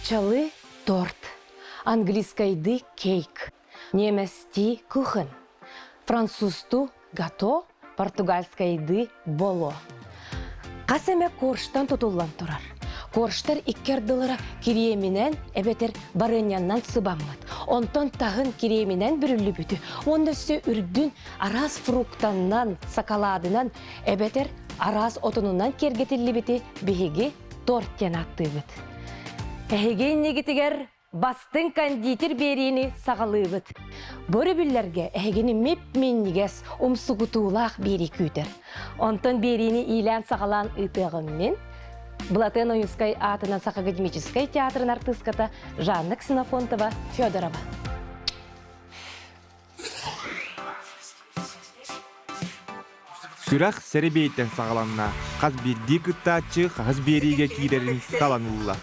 Арабчалы торт, английскайды кейк, немести кухен, французту гато, португальскайды боло. Қасеме корштан тұтылан тұрар. Корштар иккердылыра киреминен әбетер барыняннан сыбаммат. Онтон тағын киреминен бүрілі бүті. Онда сө үрдін араз фруктаннан, сакаладынан әбетер араз отынынан кергетілі біті бігеге торттен атты бүт. Әйген негетігер бастың кондитер беріні сағалы бүт. Бөрі бүллерге әйгені меп-меннігес ұмсығытулақ бері күйтір. Онтон беріні илән сағалан ұйтығыммен Блатен Оюскай атынан Сахакадемической театрын артыската Жанна Ксенофонтова Федорова. Күрәк сәребейттен сағаланна, қаз берді күттачы қаз беріге кейдерін таланулла.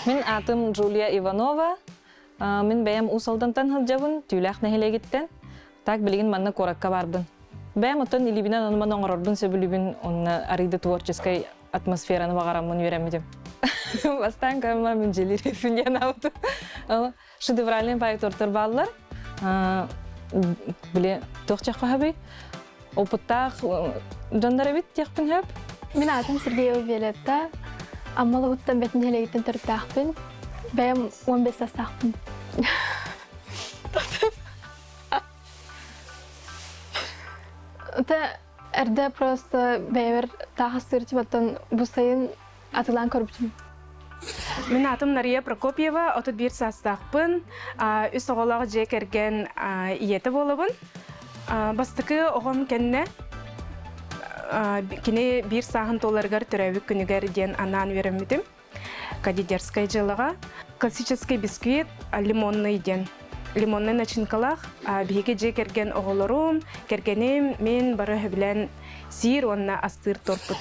Мен атым Джулия Иванова. Мен бәйім усалдантан хылжабын, тюлях нәхелегеттен. Так білген манна коракка барбын. Бәйім отын илибінен оныман оңырорбын сөбілібін онына арыйды творческой атмосфераны бағарамын өремедім. Бастан кәмі мен желер ефінген ауды. Шедевральный проекторттар балылар. Біле тоқчақ қағабай. Опыттақ жандары бет текпін хөп. Мен атым Сергеева Виолетта. Аммалы ұттан бәтін елегеттен тұрттақпын. Бәйім 15 састақпын. Ұта әрді просто бәйвер тағы сұртып аттан бұсайын атылан көрбітім. Мен атым Нария Прокопьева, 31 састақпын. Үс оғалағы жек әрген иеті болыбын. Бастықы оғым кәнне Кіне бір сағын толарғар түрәвік күнігер ден анан веремедім. Кадидерскай жылыға. Классический бисквит лимонный ден. Лимонный начинкалақ. Бейге же керген оғылырым, кергенем мен бары білен сир, онна астыр торпыт.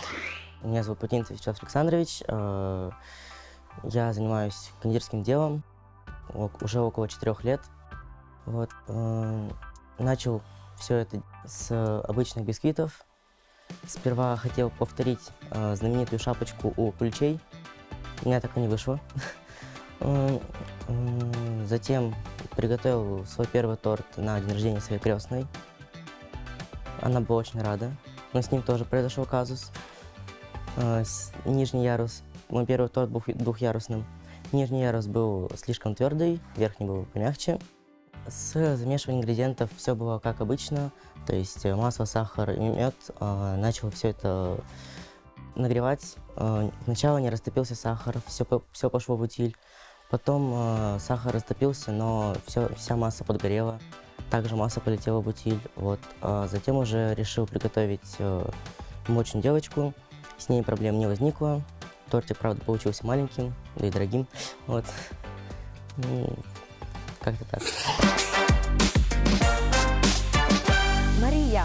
Меня зовут Путинцев Вячеслав Александрович. Я занимаюсь кондитерским делом уже около 4 лет. Начал все это с обычных бисквитов. Сперва хотел повторить знаменитую шапочку у куличей. У меня так и не вышло. Затем приготовил свой первый торт на день рождения своей крестной. Она была очень рада, но с ним тоже произошел казус. Нижний ярус, мой первый торт был двухъярусным. Нижний ярус был слишком твердый, верхний был помягче. С замешиванием ингредиентов все было как обычно, то есть масло, сахар и мед. Начал все это нагревать. Сначала не растопился сахар, все пошло в утиль. Потом сахар растопился, но вся масса подгорела. Также масса полетела в утиль. Затем уже решил приготовить молочную девочку. С ней проблем не возникло. Тортик, правда, получился маленьким, да и дорогим. Как-то так. Мария,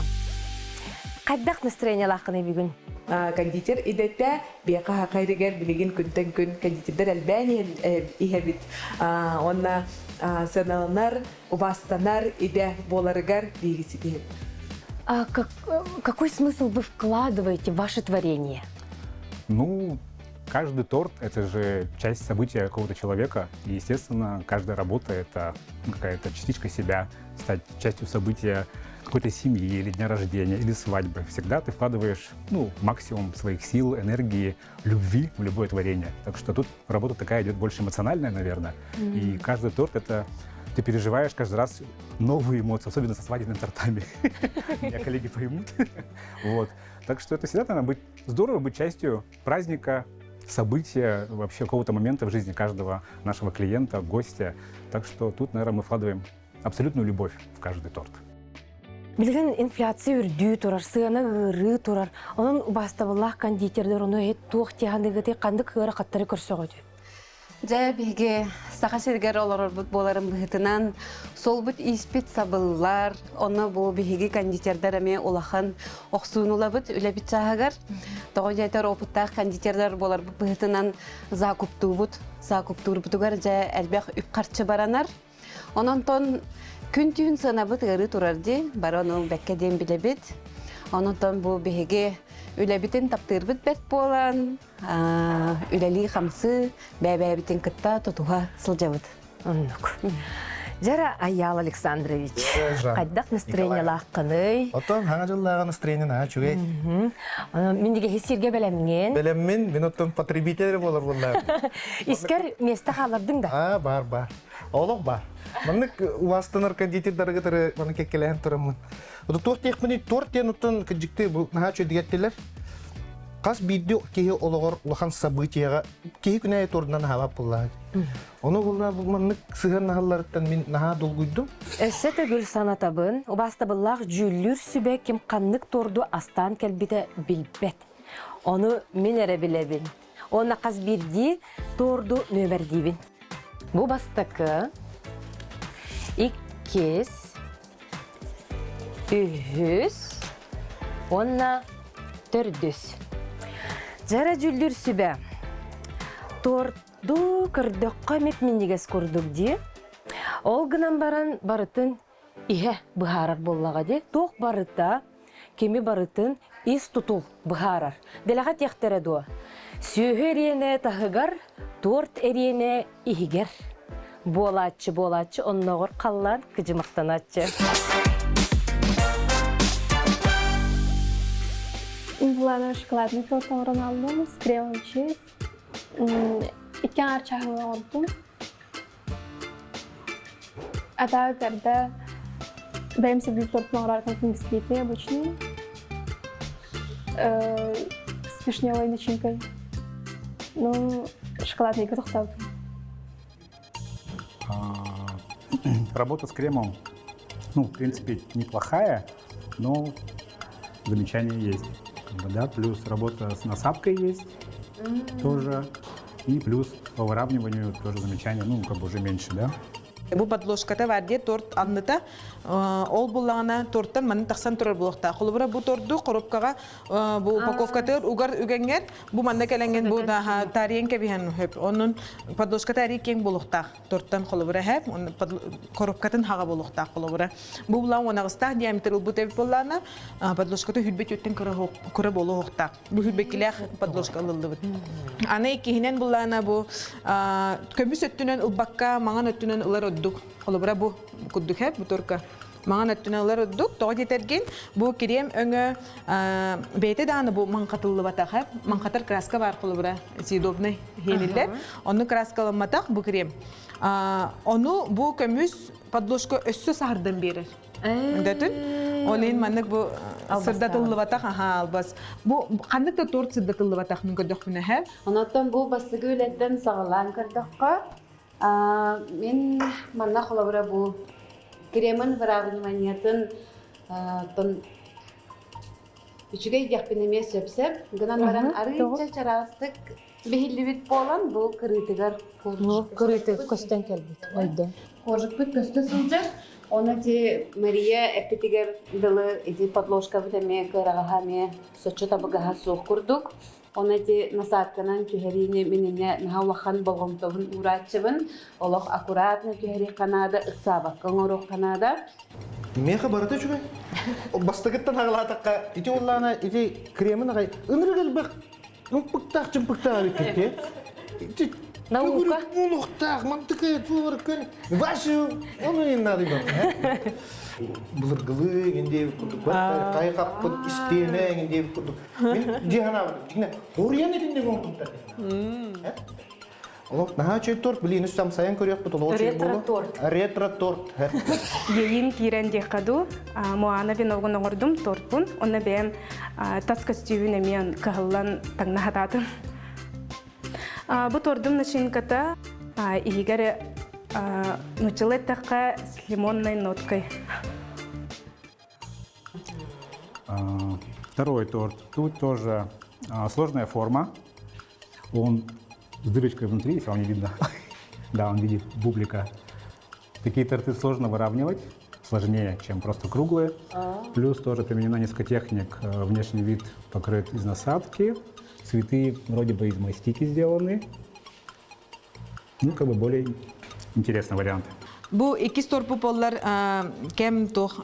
қайдақ настроение лаққыны бүгін? Кондитер идетте бияқа қайрыгер білеген күнтен күн кондитердер әлбәне ихебит. Онна сыналанар, убастанар иде боларыгар бейгісі дейіп. Какой смысл вы вкладываете в ваше творение? Каждый торт — это же часть события какого-то человека. И, естественно, каждая работа — это какая-то частичка себя, стать частью события какой-то семьи или дня рождения, или свадьбы. Всегда ты вкладываешь максимум своих сил, энергии, любви в любое творение. Так что тут работа такая идет больше эмоциональная, наверное. И каждый торт — это ты переживаешь каждый раз новые эмоции, особенно со свадебными тортами. Меня коллеги поймут. Так что это всегда, наверное, здорово быть частью праздника, события, вообще какого-то момента в жизни каждого нашего клиента, гостя. Так что тут, наверное, мы вкладываем абсолютную любовь в каждый торт. Билген инфляция үрдүү турар, сыгана ыры турар. Onun бастабыллах кондитерлер оны туох тиһандыгыты кандык хыра каттары көрсөгөдү. Жа биге саха сергер олар боларым быһытынан сол бут испит сабыллар, оны бу биге кондитердер эме улахан оксуунулабыт үлебит чагар. Того жайтар опуттах кондитердер болар быһытынан закуптуубутугар жа элбек үп карчы баранар. Ононтон күн түйүн сынабыт ыры турарди, бар оны бекке дем билебит. Ононтон бу биге үлебитин таптырбыт бет болан, үлели хамсы бәбәбитин кытта тотуға сылжабыт. Оннук. Жара Аял Александрович, қайдақ настроение лаққыны. Отон хаңа жыллаға настроение наға чүгей. Мен деге хессерге бәлемген. Бәлеммен, мен оттон потребителер болар болар. Искер месті қалардың да? Бар. Олық бар. Маннык уастанар кондитердарға тұры, маны кекеләйін тұрамын. Оты торт екпені, торт ден оттон кіджікті наға чөдігеттелер. Қас бейді кейі олығыр ұлақан событияға кейі күнәйі тордынан хавап болар. Оны болар маннык сығыр нағаларыттан мен наға долгүйдім. Әсі түгіл санатабын, обаста бұллақ жүллүр сүбе кем қаннык торду астан кәлбіті білбет. Оны мен әрі білебін. Оны қас бірді торду нөмір дейбін. Бұл бастықы 2, 3, 4. Жара жүлдір сүбе. Торду кірдіққа метменнегес көрдік де. Ол гынан барытын ihe бұхарар боллаға де. Тоқ барыта, кеми барытын ис тұтыл бұхарар. Делаға тектері дуа. Сүйі әриене тағығар, торт әриене ихігер. Болатчы, оннағыр қаллан күжімақтанатчы. Булана шоколадный торт алдым, с кремом чиз. 2 арчағын алдым. Ата өтерді бәйім себілі торттың араркантын бисквитный обычный. С вишневой начинкой. Ну, шоколадный катықтау. Работа с кремом, в принципе, неплохая, но замечания есть. Да, плюс работа с насадкой есть тоже. И плюс по выравниванию тоже замечания, уже меньше, да. Бу подложката варде торт анныта ол буллагана торттан маны таксан турар булакта. Холбура бу торду коробкага бу упаковкаты угар үгенгер бу манна келенген бу да тарien кебихан хөп. Онун подложката арикен булакта торттан холбура хэп, он коробкатын хага булакта холбура. Бу булан онагыста диаметр бу теп буллана подложкаты хүлбет өттен кыра болуакта. Бу хүлбекилер подложка алынды бит. Аны икинен буллана бу көмүс өттүнөн улбакка, маңан өттүнөн улар Холбура бу куддук хэп, бу торка. Маңан өттүнөлөр өддук, тоға жетерген бу крем өңі бейте даны бу маңқатылы батақ хэп. Маңқатар краска бар холбура, съедобный хенелдер. Оны краскаламатақ бу крем. Оны бу көмүс подложка өссө сардын берер. Дөтін? Олейін маннык бу сырдатылы батақ, албас. Бу қандықта торт сырдатылы батақ мүнгі дөқміне хэп? Онаттан бу бастығы өлеттен сағылан кірдіққа. Мен манна холобура бу кремын выравниваниятын үчүгей дяхпинеме сөпсеп, гынан баран арыйча чарастык бехилливит болан бу кырытыгар Кырыты көстен кәлбет. Ойды. Кожыкпыт көсті сылжар. Оны те Мария эпитигер дылы иди подложка витаме кырағахаме сочу табыгаха соқ күрдік. Оны те насадканан түйеріне меніне нахаулахан болғымтығын ұратшыбын. Олық аккуратны түйері қанады, ұқсабаққын ұрық қанады. Меха барыты жүгей. Бастығыттан ағылатаққа, ити оллана, ити кремін ағай, ұнырғыл бақ, ұмпықтақ, жымпықтақ алып кетті. Наука? Ұлықтақ, мантықы, туыр күн. Вашу, оны ең нады бұл. Бұлырғылы, ендей күрдік, қайқаппын, істене, ендей күрдік. Мен жиғана бұдық, ориян етінде көңілдіктар. Олық, наға чөй торт, білейін үстам сайын көрек бұд, олығы чөй болу. Ретро-торт. Ретро-торт. Ейін кирен декаду, Моана виновгын оғырдым тортпун, оны бәйім тас костювін әмейін кағылан таңна хататын. Бұ тордым начинката игер нучелеттақа с лимонной ноткой. Второй торт. Тут тоже сложная форма. Он с дырочкой внутри, если вам не видно. Да, он в виде бублика. Такие торты сложно выравнивать, сложнее, чем просто круглые. Плюс тоже применено несколько техник. Внешний вид покрыт из насадки. Цветы вроде бы из мастики сделаны. Ну, как бы более интересный вариант. Бу iki сторпу боллар кем тох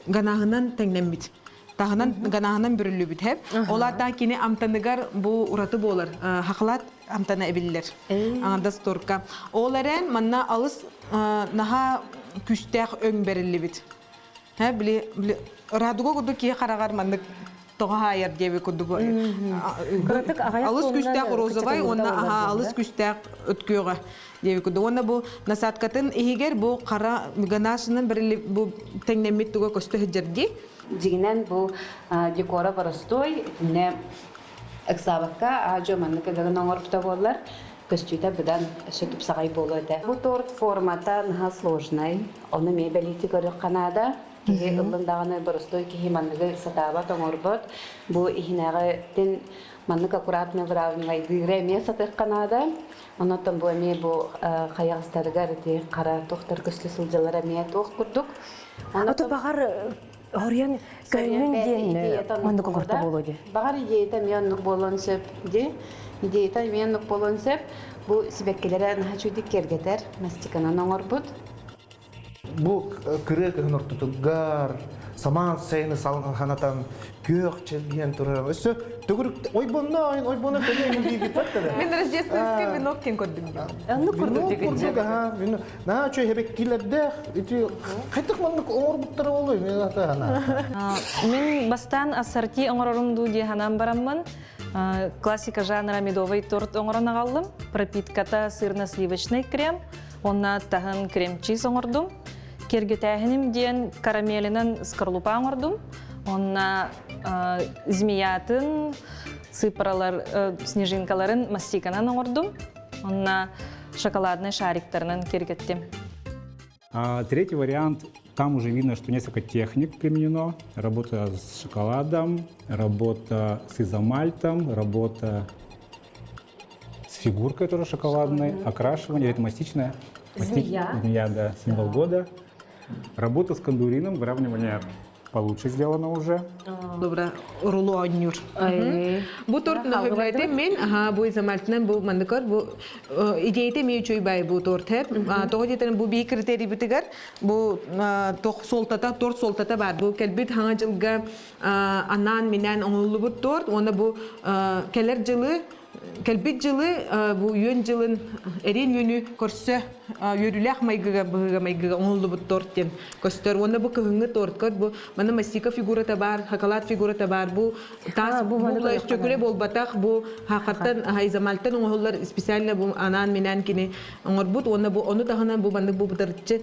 ганахынан теңнембит. Тахынан ганаһынан бүрүлүбүт хеп. Оларда кини амтаныгар бу ураты болар. Хаклат амтана эбиллер. Анда сторка. Оларен манна алыс наха күстәк өң берилибит. Ха били радуго гуду ки карагар мандык тога хайыр дебе кудугу. Алыс күстәк розовай, онна алыс күстәк өткөгө дебе куду. Онна бу насаткатын ихигер бу кара ганашынын берилип бу теңнемит туга көстө хҗерди. Дигинен бу декора барыстой не эксабакка ажоманныка гаган оңорпта болар. Костюта бедан сөтүп сагай болода. Бу торт формата наха сложный. Оны мебелити көрөк канада. Киһи ыллындаганы барыстой киһи манныгы сатаба тоңорбот. Бу ихинага тен маннык аккуратно выравнивай дыреме сатык канада. Онотон бу эме бу хаягыстарыгар ти кара тохтар көстө сылжалара ме тох курдук. Ото багар Орьян кайнын ден мандык корта болоди. Багар идеята мяннык болонсеп ди. Идеята мяннык болонсеп бу сибеккелер нахачудик кергетер мастиканан оңорбут. Бу кырык нортутугар саман сейны салган ханатан көк челген турар. Өсө төгүрүк ойбонна ойбонна төлөйүн дейт баттада. Мен рождественский венок кен көрдүм. Анны курдук деген. На чөй хебек килерде ити кайтык мандык оңорбуттар болой мен ата ана. Мен бастан ассорти оңорорунду ди ханам бараммын. Классика жанра медовый торт оңорона калдым. Пропитката сырно-сливочный крем, онна тахын крем-чиз оңордум. Кергетәһиним диен карамелинен скорлупа оңордум. Онна змеятын, сыпыралар, снежинкаларын мастиканан оңордум. Онна шоколадный шариктарынан кергеттим. Третий вариант. Там уже видно, что несколько техник применено. Работа с шоколадом, работа с изомальтом, работа с фигуркой тоже шоколадной, окрашивание, это мастичное. Змея, да, символ года. Работа с кондурином, выравнивание получше сделано уже. Добра, руло аннюр. Бу торт нахыблайды мен, бу изамалтынан бу мандыкар, бу идеяте мен чөй бай бу торт хеп. Тоғы жетен бу бей критерий бітігер, бу тоқ солтата, торт солтата бар. Бу келбет хаңа жылға анан менен оңылы бу торт, оны бу келер жылы, келбет жылы, бу үйен жылын әрен үйіні көрсі үйіріләқ майгыға, бұғыға майгыға оңылы бұд торттен көстер. Оны бұ күхіңі торт көр, бұ мана мастика фигурата бар, хакалат фигурата бар, бұ тас бұғла үстөкіле болбатақ, бұ хақаттан, изамальтан оңылар специально бұ анан менен кені оңыр бұд, оны тағынан бұ бандық бұ бұдыртчы,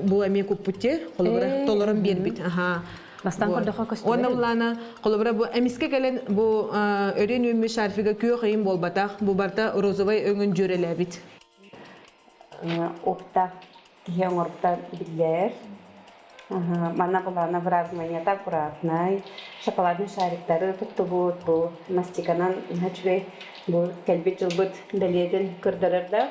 бұ әме көп бұтте, қолыбыра толырын бер біт. Бастан көрдіға көстері. Оны ұлана, қолыбыра бұ әміске кәлін бұ өрен өймі шарфиға күйі қиын болбатақ, бұ барта розовай өңін жөрелі бит. Опта киһи оңорбута биллер. Мана булана выравнивание аккуратный. Шоколадный шариктары туттубут, бу мастиканан хачве бу келбет жылбыт беледен көрдөрөрдө.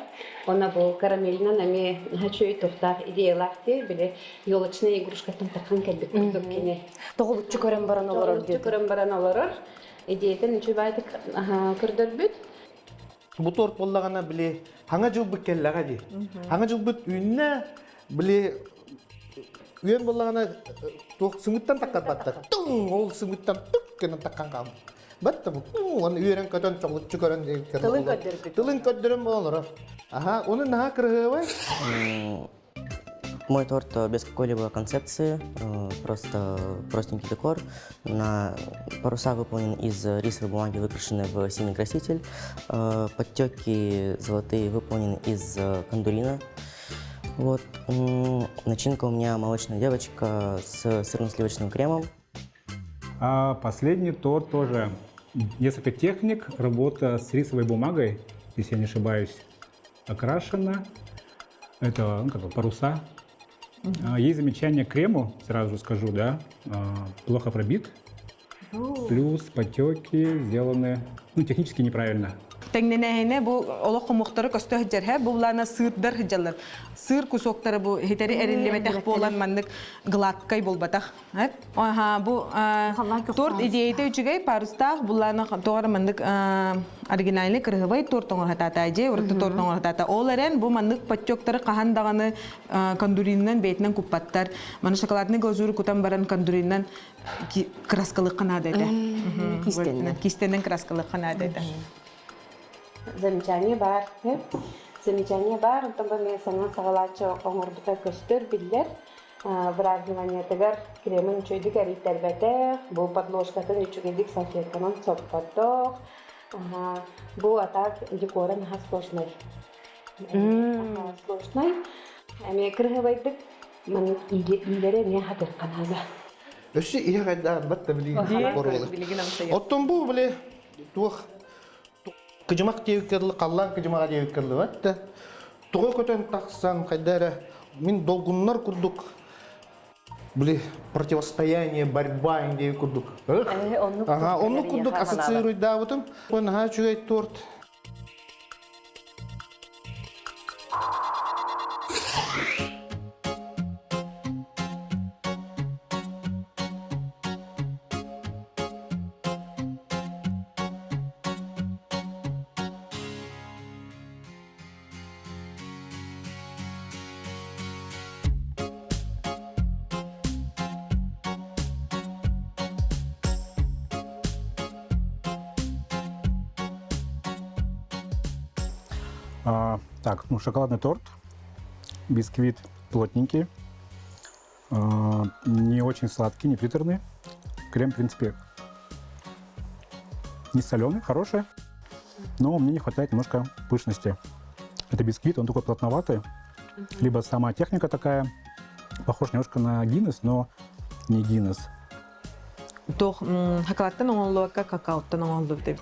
Она бу карамелинан эми хачве тухтах идеялахти биле ёлочный игрушкатын такан келбет көрдөк кене. Тоголуччу көрөн баран олорор Тоголуччу көрөн баран олорор. Идеятен үчүбайдык көрдөрбүт. Бу торт боллагана биле хаңа жылбыт келлага ди. Хаңа жылбыт үйүннө биле үйөн боллагана ток сымыттан таккат баттар. Туң ол сымыттан тук кенен таккан калды. Батта бу оны үйрен көтөн чоңлучу көрөн дейт. Тылын көддөрөн болор. Оны наха кыргыбай. Мой торт без какой-либо концепции, просто простенький декор. На паруса выполнен из рисовой бумаги, выкрашены в синий краситель. Подтеки золотые выполнены из кондурина. Вот. Начинка у меня молочная девочка с сырно-сливочным кремом. А последний торт тоже несколько техник. Работа с рисовой бумагой, если я не ошибаюсь, окрашена. Это как бы паруса. Есть замечание к крему, сразу скажу, да, плохо пробит. Плюс потеки сделаны, технически неправильно. теңненеһине бу олох хомуктары көстө хыджарха бу булана сырдар хыджалар. Сыр кусоктары бу хитери эриллеметех болан маннык гладкай болбатах. Аха бу торт идеяты үчүгэй парустах булана тоора маннык оригинальный кыргыбай торт оңор хатата же урты торт оңор хатата. Оларен бу маннык пачоктары кахандаганы кондуриннен бетинен куппаттар. Маны шоколадный глазурь кутан баран кондуриннен краскалык канада эте. Кистенен краскалык канада эте. Замечание бар. Замечание бар. Тобто мен саңа сағалачы оңырдыға көстер білдер. Бірақ вниманиятыгар кремын чөйдік әриттер бәтәк. Бұл подложкатын үчігедік салфетканын соппаттық. Бұл атак декорын сплошной. Сплошной. Әме кірғыбайдық. Мен үйлері не хатыр қанады. Өші ие қайда бәтті білейін. Оттон бұл біле туық кыжымақ деуіккерлі, қаллан кыжымаға деуіккерлі бәтті. Туғы көтен тақсан қайдары мен долгуннар күрдік. Біле противостояние, борьба деуік күрдік. Онны күрдік ассоциируй дауытым. Оны чүгей торт. Так, ну шоколадный торт, бисквит плотненький, не очень сладкий, не приторный. Крем, в принципе, не соленый, хороший, но мне не хватает немножко пышности. Это бисквит, он такой плотноватый, либо сама техника такая, похож немножко на Гиннес, но не Гиннес. Тох шоколадтан оңолуакка какаоттан оңолду бит.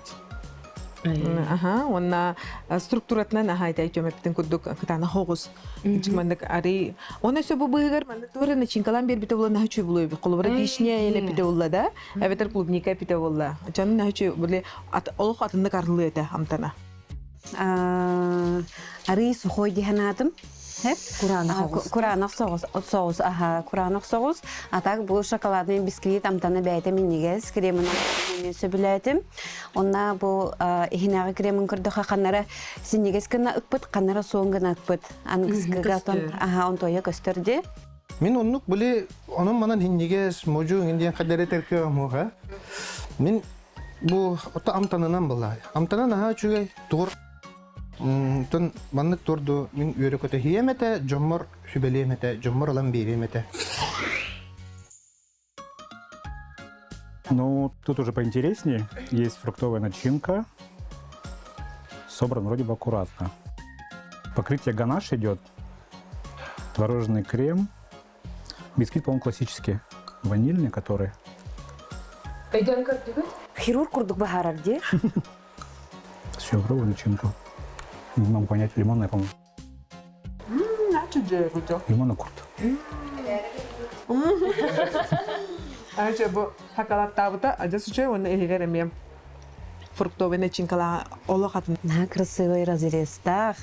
Онна структуратынан ахайтай төмөптен кудук кытана хогус. Чимандык ари. Оны сөбү быгыр манда тора начинкалан бер бите болна хачу булой. Колбара вишня эле бите болла да. Эветер клубника бите болла. Чанын хачу буле олох атында карлы эте амтана. Ари сухой диханатым. Куранок соус, куранок соус. А так бұл шоколадный бисквит амтаны бәйтім енегіз, кремін сөбіләйтім. Онна бұл ихинағы кремін күрдіға қанары сенегіз күнна үкпіт, қанары соң күнна үкпіт. Он тойы көстірді. Мен оннук біле, оның манан енегіз, можу, енден қадары тәркі мұға. Мен бұл амтанынан бұлай. Амтанан аға чүгей тұғыр. Тон маннык торду мен үйрөкөтө хиемете, жоммор хүбелемете, жоммор алан беремете. Ну, тут уже поинтереснее. Есть фруктовая начинка. Собран вроде бы аккуратно. Покрытие ганаш идет. Творожный крем. Бисквит, по-моему, классический. Ванильный, который. Хирург курдук бахарар де? Все, пробую начинку. Не могу понять, лимонная, по-моему. Лимонный курт. Ача бу шоколад табыта, а здесь уже он играем. Фруктовый начинка олохатын. На красивый разрезтах.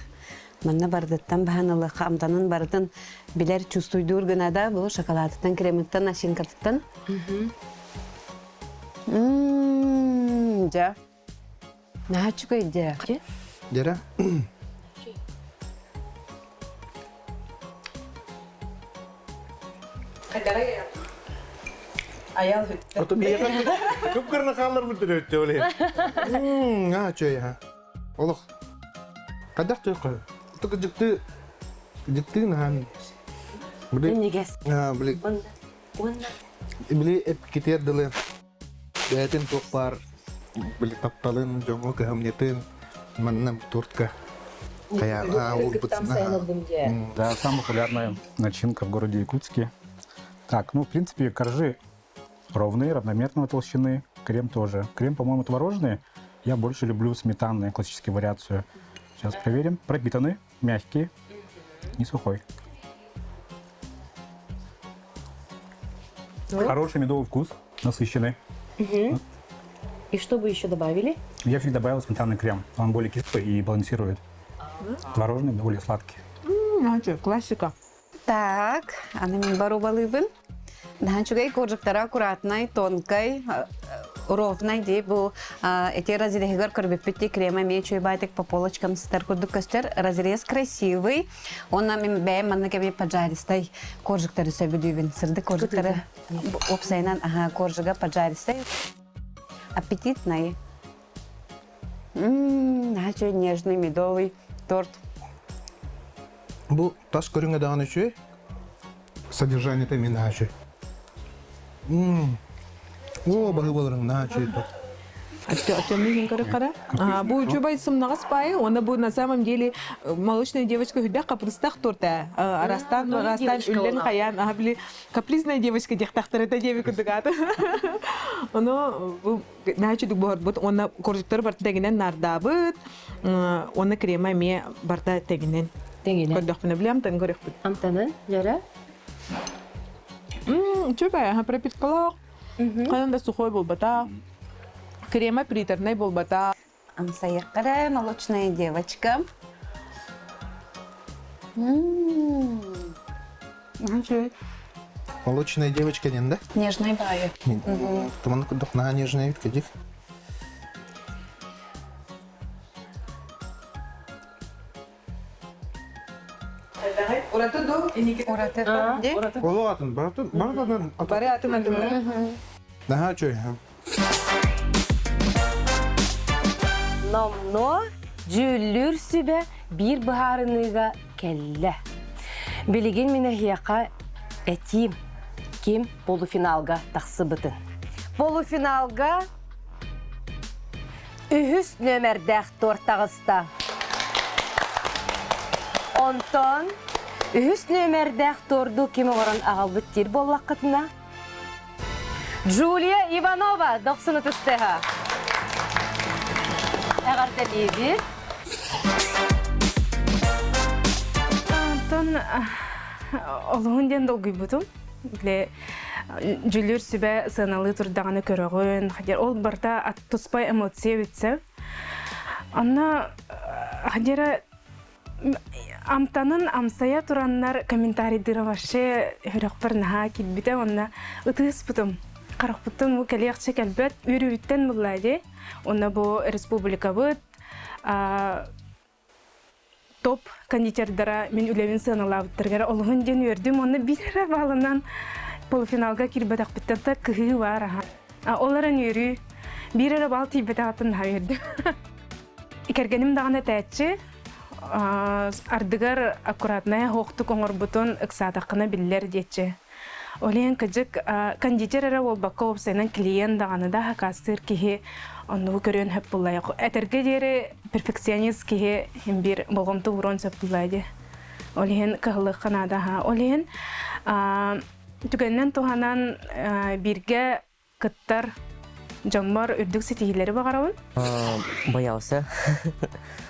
Манна бардыттан баханылы камтанын бардын билер чувствуйдур гына да бу шоколадтан, кремиттан, начинкаттан. Ja. На чугай да. Дера? Аял Ото бияга күпкөрнө калыр бүтүр өттө оле. Чөй ха. Олох. Кадак тойкой. Тук жыкты нан. Енегіз. Биле. Биле эп кетер дылы. Бәтен токпар. Биле тапталын жоңо кемнетин. Маннам тортка. Да, самая популярная начинка в городе Якутске. Так, ну, в принципе, коржи ровные, равномерной толщины. Крем тоже. Крем, по-моему, творожный. Я больше люблю сметанную, классическую вариацию. Сейчас проверим. Пропитанный, мягкий, не сухой. Хороший медовый вкус, насыщенный. И что вы еще добавили? Я всегда добавил сметанный крем. Он более кислый и балансирует. Творожный более сладкий. Классика. Так, аны мен бару балыбын. Данчугай коржуктара аккуратный, тонкой, ровной ди бу эти разрезы корбепити крема мечу байтик по полочкам стар курдукастер. Разрез красивый. Он нам бе маннакеби поджаристый коржуктары сөбүдүбүн. Сырды коржуктары опсайнан коржуга поджаристый. Аппетитный. Начо нежный медовый торт. Бұл тас көріңе дағаны үші, содержание тәмен нағашы. О, бағы болырың нағашы. Темный кара. Бу чубай сумнага спай, она будет на самом деле молочная девочка худя капристах торта. Арастан үллен хаян, били капризная девочка дехтахтар это девика дагата. Оно начи дук бот, она коржуктар бар тегинен нардабыт. Она крема ме барта тегинен. Тегине. Көрдөкпүн билем, тен көрөкпүн. Амтанын, жара? Чубай, пропиткалак. Кананда сухой болбата. Крема приторной болбата. Амсаякара, молочная девочка. Молочная девочка ден, да? Нежный баю. Туман кудухна нежная кадик. Ураты. Олу атын, бартын. Бары атын атын. Наға чөй. Номно жүллүр сүбе бир бахарыныга келле. Билеген мене хияка этим ким полуфиналга тақсы бытын. Полуфиналга үхіс нөмердәқ тортағыста. Онтон үхіс нөмердәқ торду кемі орын ағал бүттер боллаққытына. Джулия Иванова, 90 тыстыға. Әғарда лебі. Антон, олығын ден долгый бұтым. Жүлер сүбә сыналы тұрдағаны көрігін. Ол барда тұспай эмоция өтсе. Анна, хадера, амтанын амсая тураннар комментарийдері ваше хүріқ бір наға келбіті, онна ұтығыз бұтым. Қарық бұттың бұл кәлеқші кәлбәт өрі үттен бұлайды. Онна бұл республика бұд. Топ кондитерлдара мен үлевін сынала бұттырғара олығын ден өрдім. Оны бірі балынан полуфиналға келбәтақ бұттарда күхі бар. Оларын өрі бірі бал тейбәтағатын өрдім. Икергенім дағына тәтші. Ардыгар аккуратная хоқты коңыр бұтын ұқсатақына білілер детші. Олен кыжык кондитер әрі ол баққа опсайнан клиент дағаны да хақастыр кеге оны көрен хөп бұлайық. Әтірге дері перфекционист кеге бір болғымты урон сөп бұлайды. Олен қығылық қанада. Олен түгеннен туғанан бірге кыттар жамбар үрдік сетігілері бағарауын? Боялся.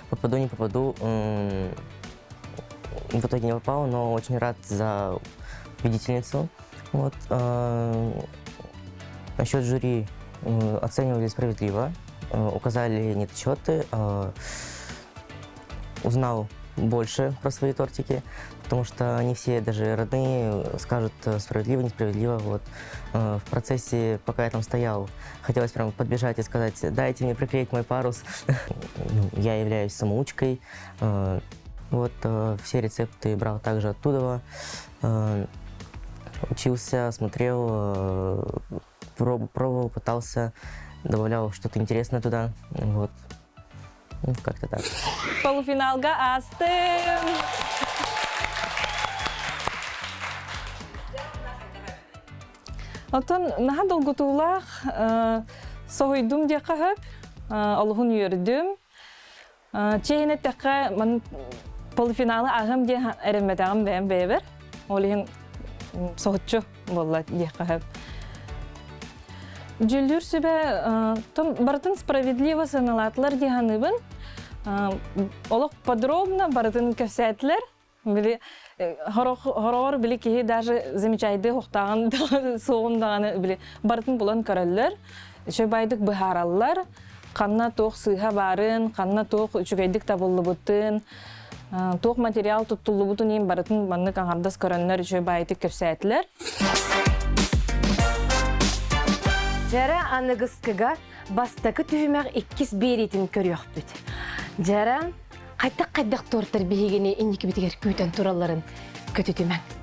Попаду, не попаду. В итоге не попал, но очень рад за победительницу. Вот. Насчет жюри оценивали справедливо, указали недочеты, узнал больше про свои тортики, потому что они все, даже родные, скажут справедливо, несправедливо. Вот. В процессе, пока я там стоял, хотелось прям подбежать и сказать: дайте мне приклеить мой парус. Я являюсь самоучкой. Вот, все рецепты брал также оттуда. Учился, смотрел, пробовал, пытался, добавлял что-то интересное туда. Вот. Ну, как-то так. Полуфиналга астым! Отон наха долгутулах соғойдум де қағып, олығын үйірдім. Чейіне тәққа полуфиналы ағым де әрімметағым бәйім бәйбір. Олығын соғытчу болла де қағып. Жүлдір сүбә барытын справедливо саналатылар де ғаныбын. Олық подробно барытын көсәтілер. Хорор били ки даже замечайды хоқтаған соғындағаны били барытын болан көрәлләр. Шөй байдық бихараллар. Қанна тоқ сыйға барын, қанна тоқ үчігейдік табылы бұттын, тоқ материал тұттылы бұтын ең барытын манны қаңғардас көрінлер үші байытық көпсәтілер. Жара анығысқыға бастақы түйімәқ 2 беретін көріяқ бүт. Жара қайдақ тортар бейгені инекі бітігер көйтен тураларын көтітімәң.